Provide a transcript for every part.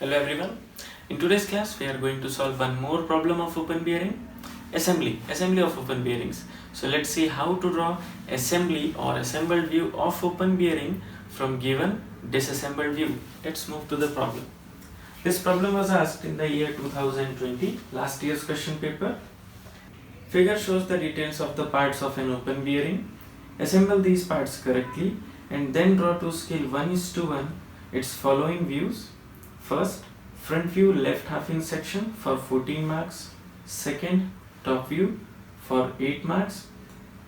Hello everyone. In today's class we are going to solve one more problem of open bearing, assembly of open bearings. So let's see how to draw assembly or assembled view of open bearing from given disassembled view. Let's move to the problem. This problem was asked in the year 2020, last year's question paper. Figure shows the details of the parts of an open bearing. Assemble these parts correctly and then draw to scale 1:1 its following views. First, front view left half inch section for 14 marks. Second, top view for 8 marks.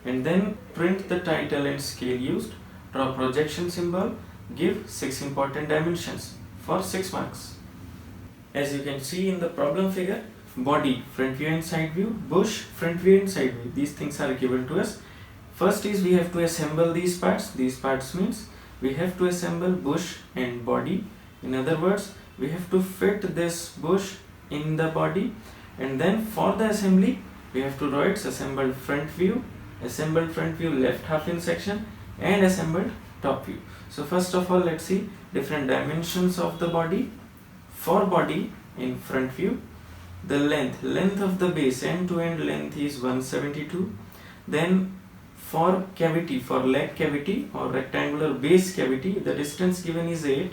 And then print the title and scale used. Draw projection symbol. Give 6 important dimensions for 6 marks. As you can see in the problem figure, body, front view and side view, bush, front view and side view. These things are given to us. First is we have to assemble these parts. These parts means we have to assemble bush and body. In other words, we have to fit this bush in the body, and then for the assembly we have to draw its assembled front view left half inch section and assembled top view. So first of all, let's see different dimensions of the body. For body in front view, the length of the base, end to end length is 172. Then for cavity, for leg cavity or rectangular base cavity, the distance given is 8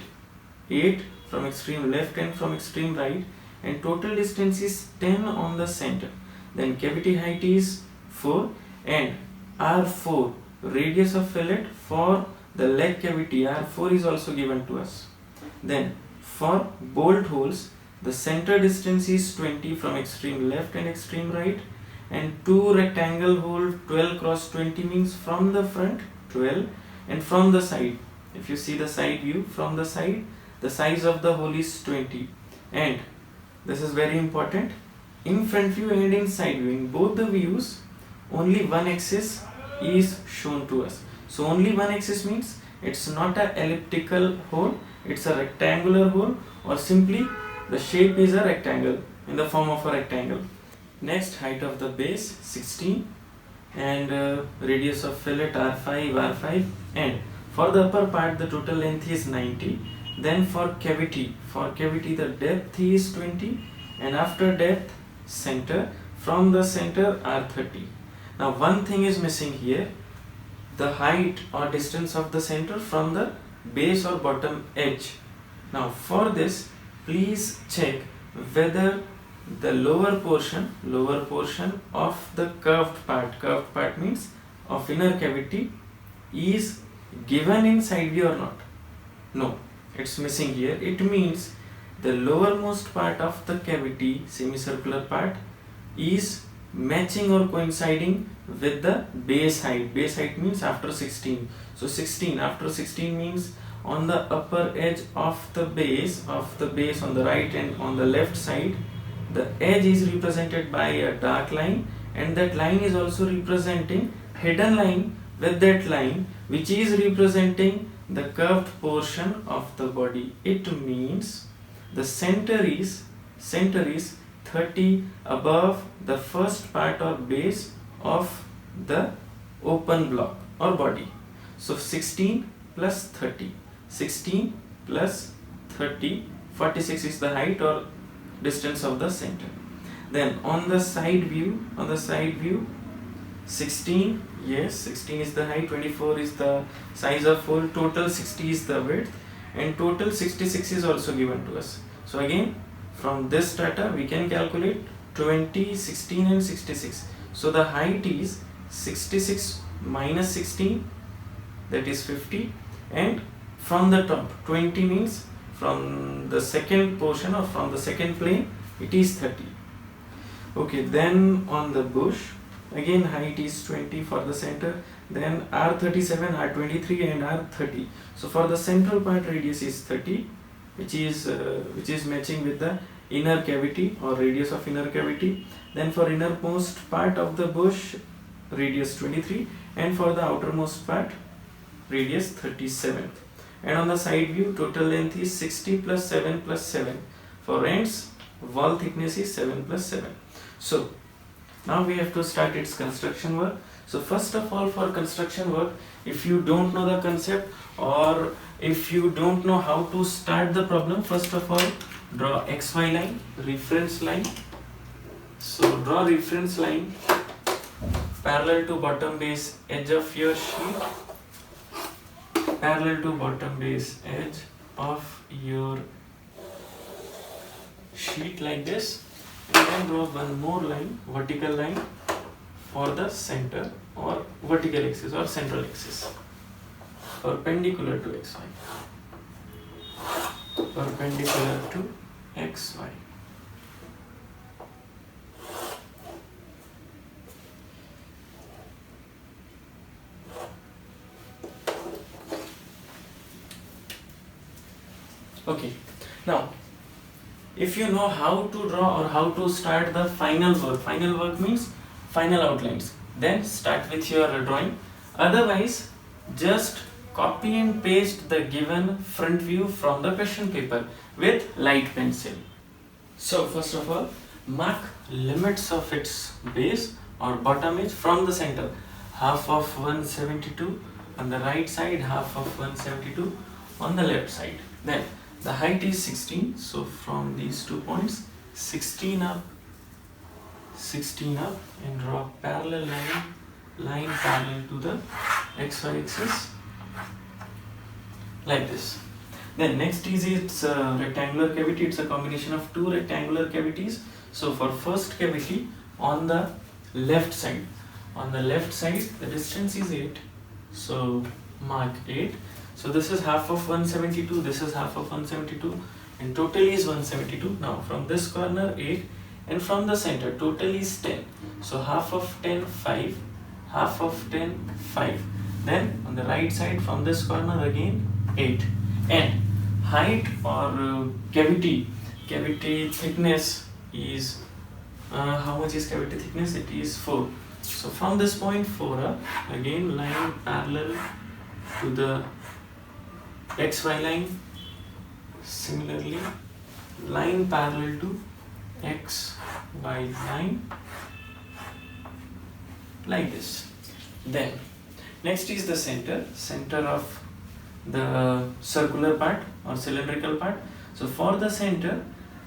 from extreme left and from extreme right, and total distance is 10 on the center. Then cavity height is 4 and R4 radius of fillet for the leg cavity, R4 is also given to us. Then for bolt holes, the center distance is 20 from extreme left and extreme right, and 2 rectangle hole 12 cross 20 means from the front 12, and from the side, if you see the side view, from the side the size of the hole is 20. And this is very important, in front view and in side view, in both the views only one axis is shown to us. So only one axis means it's not a elliptical hole, it's a rectangular hole, or simply the shape is a rectangle, in the form of a rectangle. Next, height of the base 16 and radius of fillet R5, and for the upper part the total length is 90. Then for cavity the depth is 20, and after depth center, from the center R30. Now one thing is missing here, the height or distance of the center from the base or bottom edge. Now for this, please check whether the lower portion of the curved part means of inner cavity, is given in side view or not. No, it's missing here. It means the lowermost part of the cavity, semicircular part, is matching or coinciding with the base height. Base height means after 16. So 16, after 16 means on the upper edge of the base on the right and on the left side, the edge is represented by a dark line, and that line is also representing hidden line with that line, which is representing the curved portion of the body. It means the center is 30 above the first part or base of the open block or body. So 16 plus 30, 16 plus 30, 46 is the height or distance of the center. Then on the side view 16, yes, 16 is the height, 24 is the size of hole, total 60 is the width, and total 66 is also given to us. So again, from this data we can calculate 20, 16 and 66. So the height is 66 minus 16, that is 50, and from the top 20 means from the second portion or from the second plane it is 30. Okay, then on the bush, again height is 20 for the center, then R37, R23 and R30. So for the central part radius is 30, which is matching with the inner cavity or radius of inner cavity. Then for innermost part of the bush radius 23, and for the outermost part radius 37. And on the side view total length is 60 plus 7 plus 7. For ends, wall thickness is 7 plus 7. So now we have to start its construction work. So first of all, for construction work, if you don't know the concept or if you don't know how to start the problem, first of all draw XY line, reference line. So draw reference line parallel to bottom base edge of your sheet, parallel to bottom base edge of your sheet like this, and then draw one more line, vertical line for the center or vertical axis or central axis, perpendicular to XY, perpendicular to XY. Okay, now if you know how to draw or how to start the final work means final outlines, then start with your drawing. Otherwise, just copy and paste the given front view from the question paper with light pencil. So first of all, mark limits of its base or bottom edge from the center, half of 172 on the right side, half of 172 on the left side. Then the height is 16, so from these 2 points 16 up and draw parallel line parallel to the XY axis like this. Then next is its rectangular cavity. It's a combination of 2 rectangular cavities. So for first cavity on the left side, the distance is 8, so mark 8. So this is half of 172, this is half of 172, and total is 172. Now from this corner 8, and from the center total is 10. So half of 10, 5, half of 10, 5. Then on the right side from this corner again 8. And height or cavity thickness is, how much is cavity thickness? It is 4. So from this point 4 up, again line parallel to the XY line, similarly line parallel to XY line like this. Then next is the center of the circular part or cylindrical part. So for the center,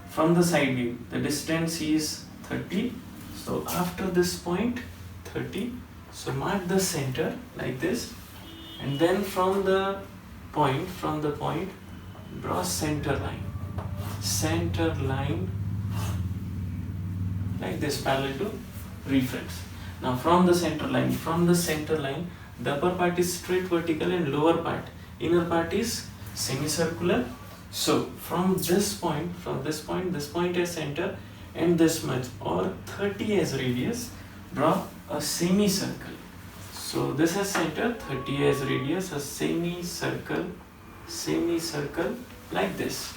from the side view, the distance is 30. So after this point 30, so mark the center like this, and then from the point draw center line like this parallel to reference. Now from the center line, the upper part is straight vertical and lower part, inner part is semicircular. So from this point as center and this much or 30 as radius, draw a semicircle. So this is center, 30 as radius, a semicircle like this.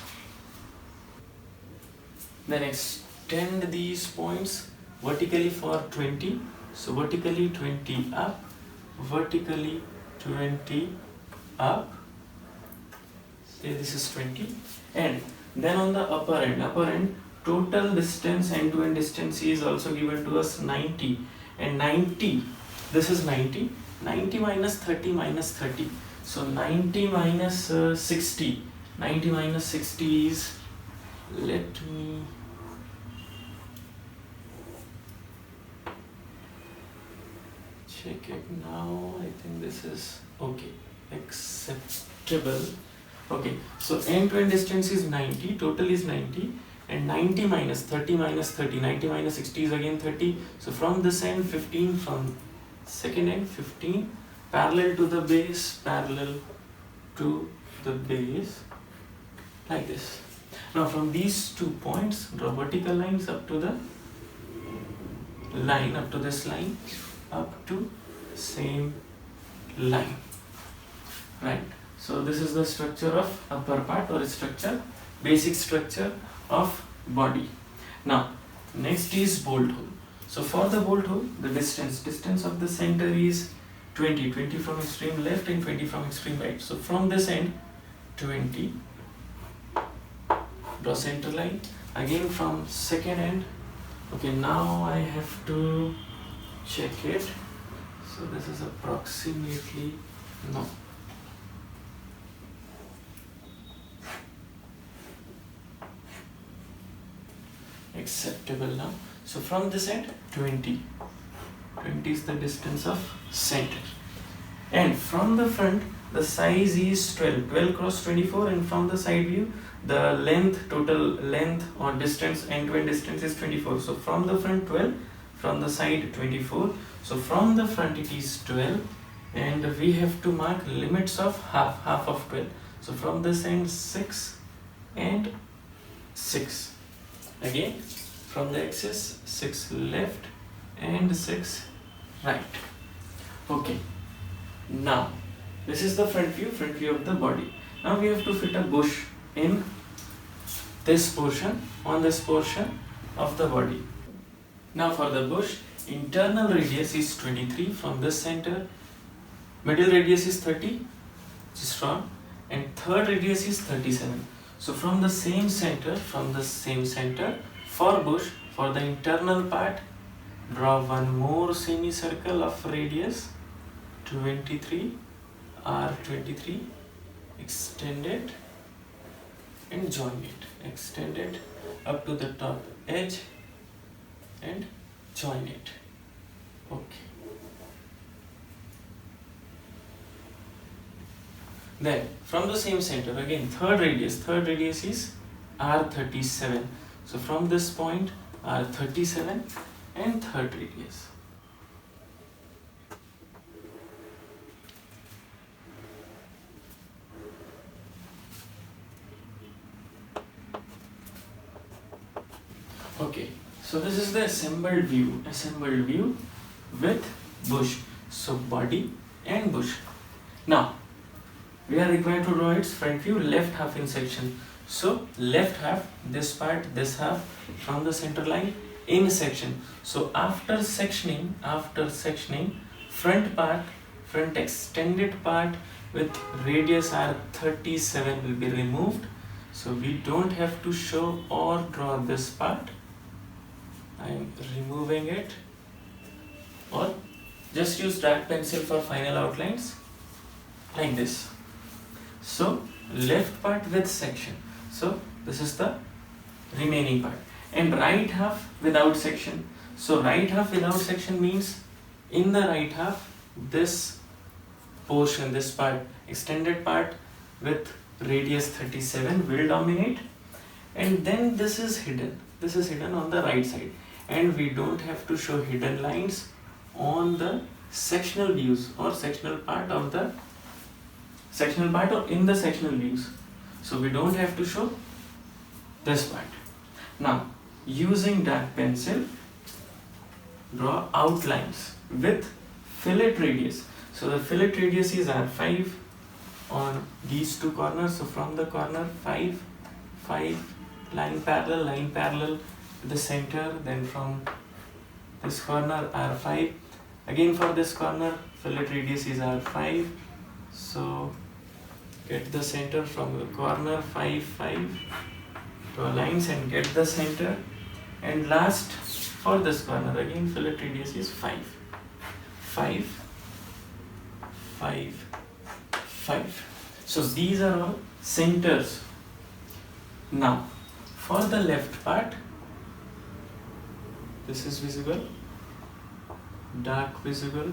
Then extend these points vertically for 20. So vertically 20 up, vertically 20 up. Say this is 20. And then on the upper end, total distance, end-to-end distance is also given to us 90. And 90, this is 90. 90 minus 30 minus 30. So 90 minus 60. 90 minus 60 is, let me check it now. I think this is okay, acceptable. Okay, so end-to-end distance is 90, total is 90, and 90 minus 30 minus 30, 90 minus 60 is again 30. So from this end 15, from second end 15, parallel to the base, like this. Now from these 2 points, draw vertical lines up to the line, up to this line, up to same line, right? So this is the structure of upper part or basic structure of body. Now next is bolt hole. So for the bolt hole, the distance of the center is 20 from extreme left and 20 from extreme right. So from this end 20, draw center line. Again from second end, okay, now I have to check it. So this is approximately, no, acceptable now. So from this end, 20 is the distance of center, and from the front the size is 12 cross 24, and from the side view the length, total length or distance, end-to-end distance is 24. So from the front 12, from the side 24. So from the front it is 12, and we have to mark limits of half of 12. So from this end 6 and 6. Again from the axis 6 left and 6 right. Okay, now this is the front view of the body. Now we have to fit a bush in this portion, on this portion of the body. Now for the bush, internal radius is 23 from this center, middle radius is 30, which is from, and third radius is 37. So from the same center, for bush, for the internal part, draw one more semicircle of radius 23, R23, extend it and join it, extend it up to the top edge and join it. Okay. Then from the same center, again third radius is R37. So from this point R37 and third radius. Okay, so this is the assembled view with bush. So body and bush. Now we are required to draw its front view, left half in section. So left half, this part, this half, from the center line in section. So after sectioning, front extended part with radius R37 will be removed. So we don't have to show or draw this part. I am removing it, or just use dark pencil for final outlines like this. So left part with section. So this is the remaining part, and right half without section. So right half without section means in the right half this portion, this part, extended part with radius 37 will dominate, and then this is hidden on the right side, and we don't have to show hidden lines on the sectional views or sectional part or in the sectional views. So we don't have to show this part. Now using dark pencil, draw outlines with fillet radius. So the fillet radius is R5 on these two corners. So from the corner 5, line parallel to the center. Then from this corner R5. Again for this corner fillet radius is R5. So get the center from the corner 5, draw lines and get the center. And last for this corner again fillet radius is 5. So these are all centers. Now for the left part, this is visible, dark visible.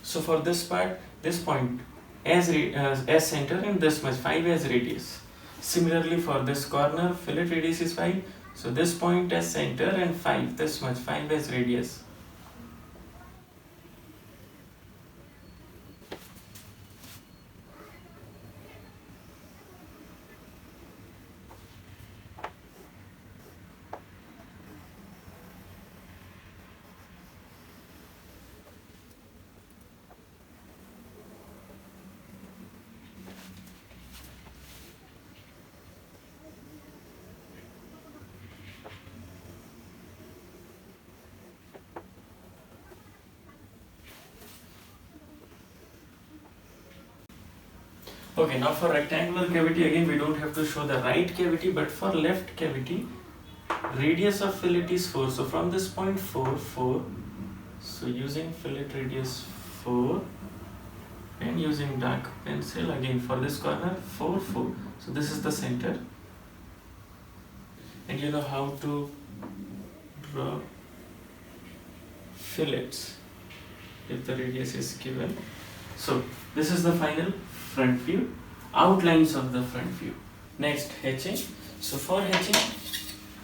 So for this part, this point as center and this much 5 as radius. Similarly for this corner, fillet radius is 5. So this point as center and 5, this much 5 as radius. Okay, now for rectangular cavity, again we don't have to show the right cavity, but for left cavity, radius of fillet is 4. So from this point 4. So using fillet radius 4 and using dark pencil again for this corner 4. So this is the center, and you know how to draw fillets if the radius is given. So this is the final front view, outlines of the front view. Next, hatching. So for hatching,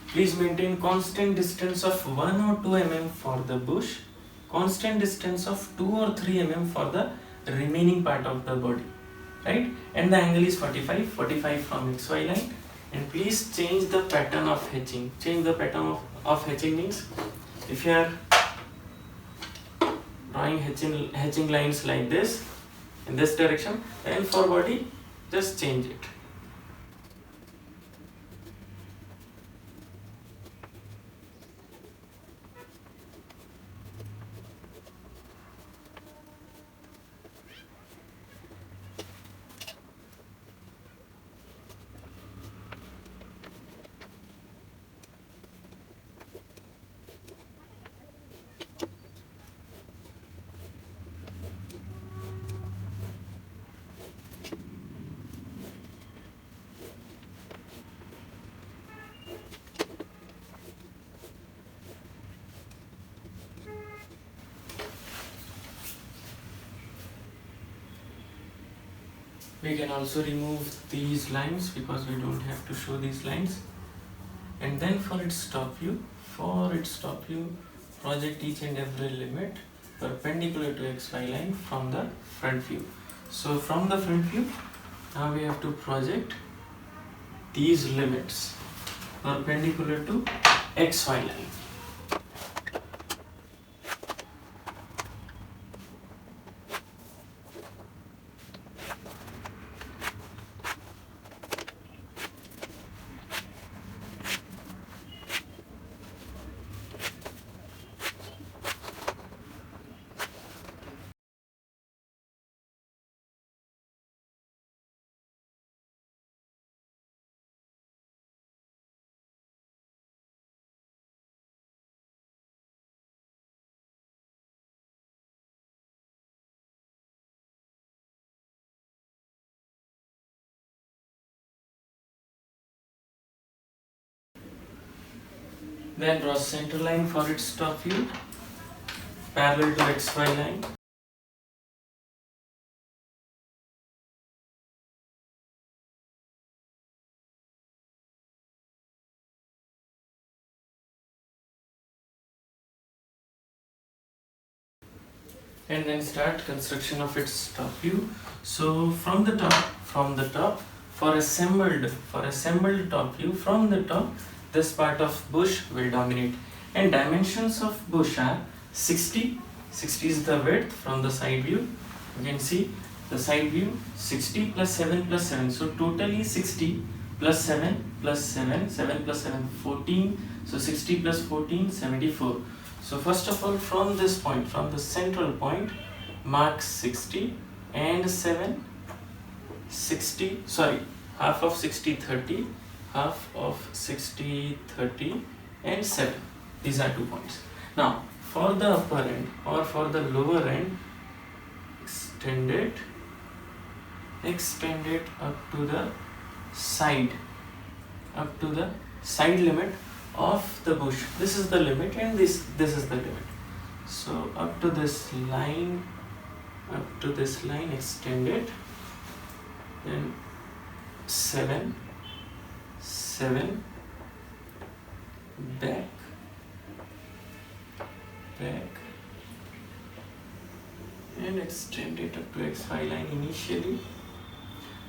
please maintain constant distance of 1 or 2 mm for the bush, constant distance of 2 or 3 mm for the remaining part of the body, right? And the angle is 45 from XY line. And please change the pattern of hatching. Change the pattern of hatching means if you are drawing hatching lines like this in this direction, and for body just change it. We can also remove these lines because we don't have to show these lines. And then for its top view, project each and every limit perpendicular to XY line from the front view. So from the front view, now we have to project these limits perpendicular to XY line. Then draw center line for its top view parallel to XY line. And then start construction of its top view. So from the top for assembled top view, from the top this part of bush will dominate, and dimensions of bush are 60 is the width from the side view. You can see the side view 60 plus 7 plus 7, so totally 60 plus 7 plus 7 plus 7 14, so 60 plus 14 74. So first of all, from this point, from the central point, mark 60 and 7 60, sorry, half of 60 30, half of 60 30 and 7. These are 2 points. Now for the upper end or for the lower end, extend it up to the side limit of the bush. This is the limit and this is the limit. So up to this line extend it, then 7 back and extend it up to XY line initially,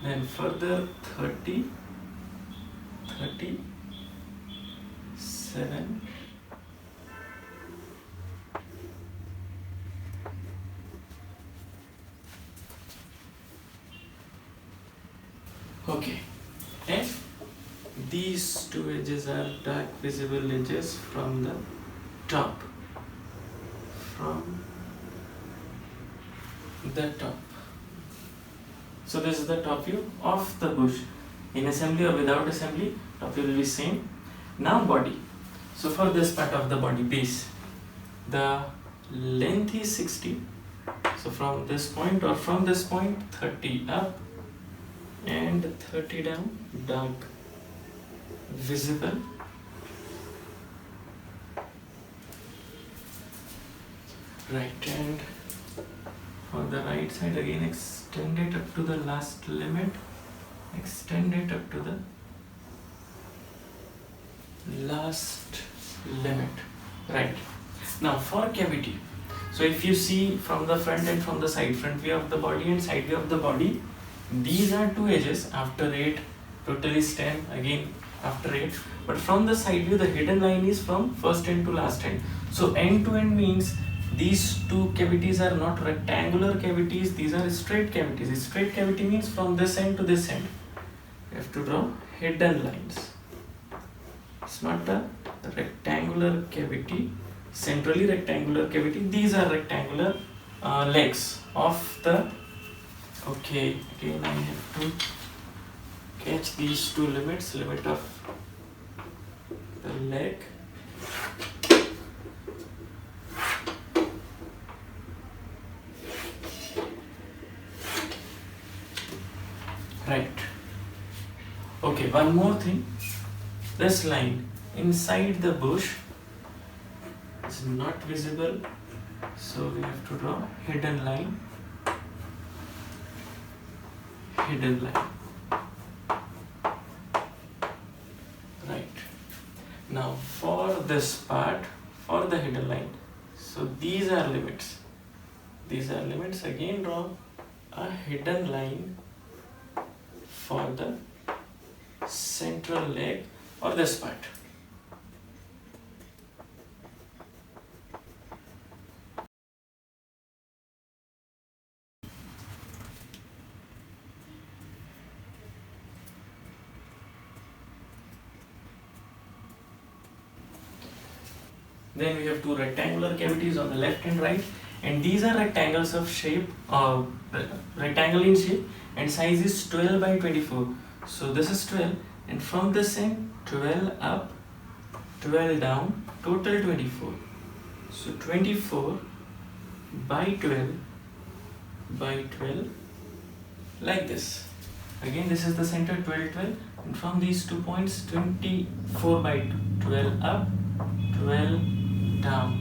then further 30 7 okay, and these 2 edges are dark visible edges from the top, So this is the top view of the bush. In assembly or without assembly, top view will be same. Now body. So for this part of the body, base, the length is 60. So from this point or from this point 30 up and 30 down, dark visible. Right, and for the right side again extend it up to the last limit, extend it up to the last limit. Right, now for cavity, so if you see from the front and from the side, front view of the body and side view of the body, these are two edges. After 8 total is 10, again after 8, but from the side view the hidden line is from first end to last end. So end to end means these two cavities are not rectangular cavities, these are straight cavities. A straight cavity means from this end to this end. You have to draw hidden lines. It's not a rectangular cavity, centrally rectangular cavity. These are rectangular legs of the. Okay, again I have to catch these two limits, limit of the leg. Right. Okay, one more thing. This line inside the bush is not visible, so we have to draw hidden line. Hidden line. Right. Now for this part, for the hidden line, so these are limits. These are limits. Again draw a hidden line for the central leg or this part. Then we have two rectangular cavities on the left and right, and these are rectangles of shape, rectangle in shape, and size is 12 by 24. So this is 12, and from this end 12 up, 12 down, total 24. So 24 by 12 by 12, like this. Again this is the center, 12 12, and from these 2 points 24 by 12 up, 12 down.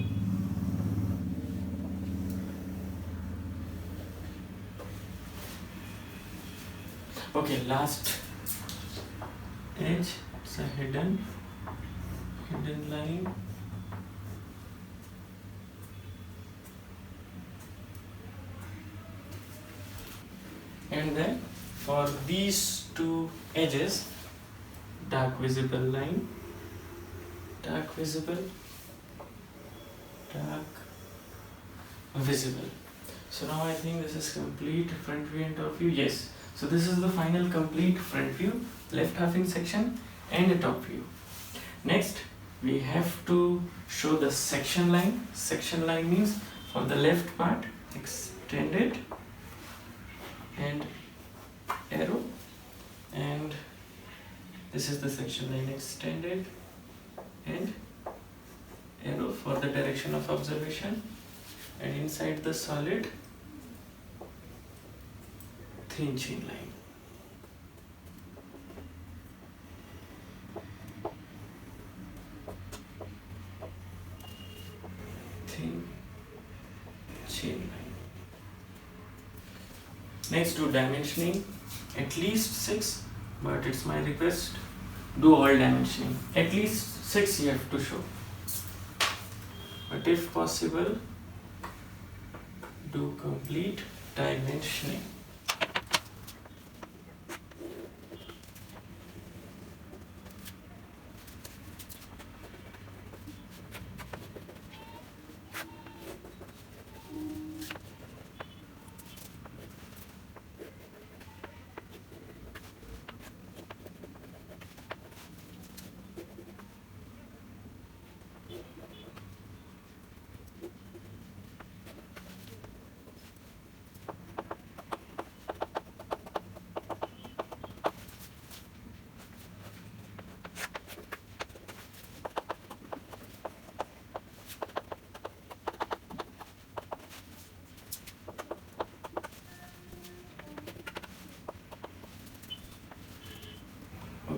Okay, last edge, it's a hidden line. And then for these two edges, dark visible line, dark visible, dark visible. So now I think this is complete front view and top view. Yes. So this is the final complete front view, left halving section and a top view. Next we have to show the section line. Section line means for the left part, extend it and arrow, and this is the section line, extended and arrow for the direction of observation, and inside the solid thin chain line. Thin chain line. Next, do dimensioning, at least 6, but it's my request, do all dimensioning. At least 6 you have to show, but if possible, do complete dimensioning.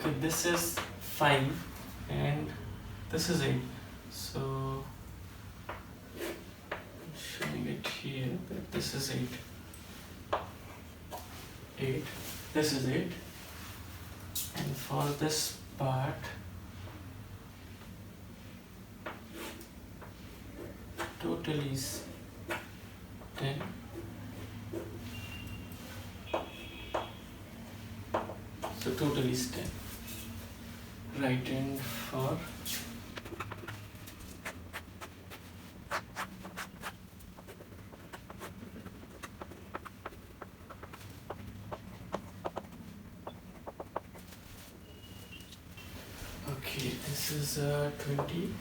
Okay, this is 5 and this is 8. So showing it here that this is 8, this is 8, and for this part total is 10. So total is 10. Right, and for okay, this is 20.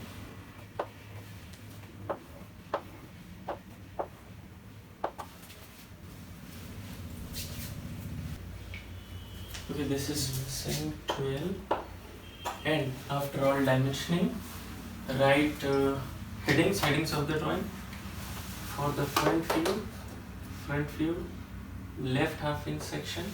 Okay, this is missing 12, and after all dimensioning, write headings of the drawing. For the front view, left half inch section.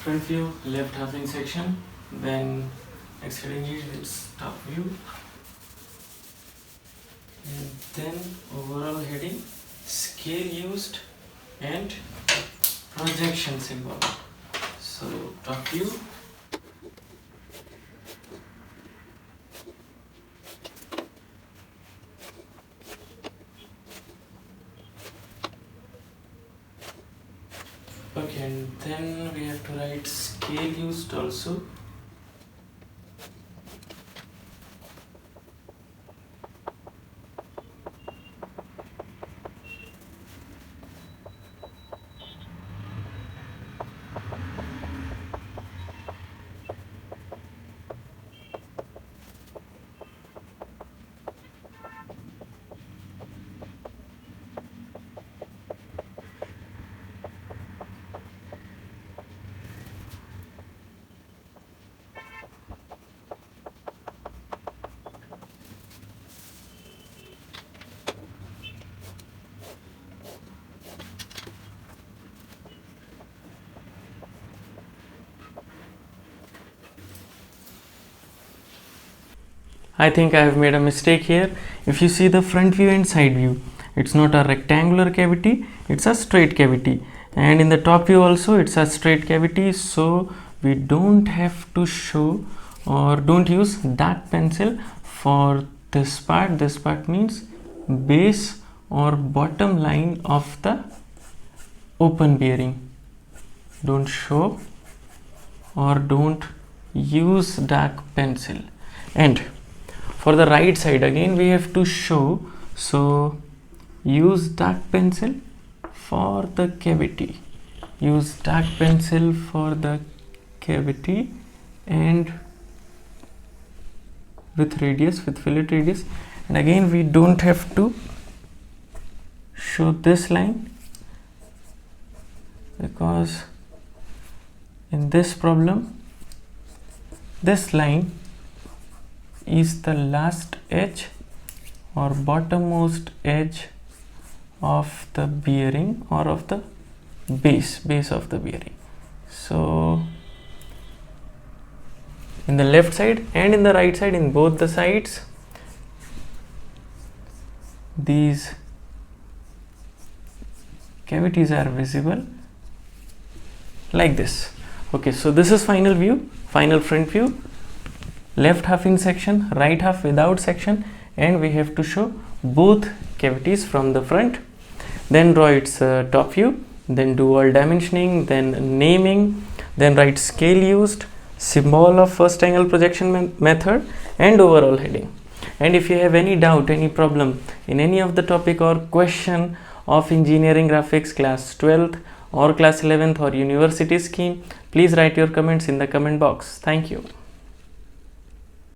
Front view, left half inch section, then extending it is top view, and then overall heading, scale used, and projection symbol. So top view, okay, and then we have to write scale used also. I think I have made a mistake here. If you see the front view and side view, it's not a rectangular cavity, it's a straight cavity, and in the top view also it's a straight cavity. So we don't have to show or don't use dark pencil for this part. This part means base or bottom line of the open bearing. Don't show or don't use dark pencil. And for the right side again we have to show, so use dark pencil for the cavity, use dark pencil for the cavity, and with radius, with fillet radius. And again we don't have to show this line, because in this problem this line is the last edge or bottommost edge of the bearing or of the base of the bearing. So in the left side and in the right side, in both the sides, these cavities are visible like this. Okay, so this is final view, final front view. Left half in section, right half without section, and we have to show both cavities from the front. Then draw its top view, then do all dimensioning, then naming, then write scale used, symbol of first angle projection method, and overall heading. And if you have any doubt, any problem in any of the topic or question of engineering graphics class 12th or class 11th or university scheme, please write your comments in the comment box. Thank you.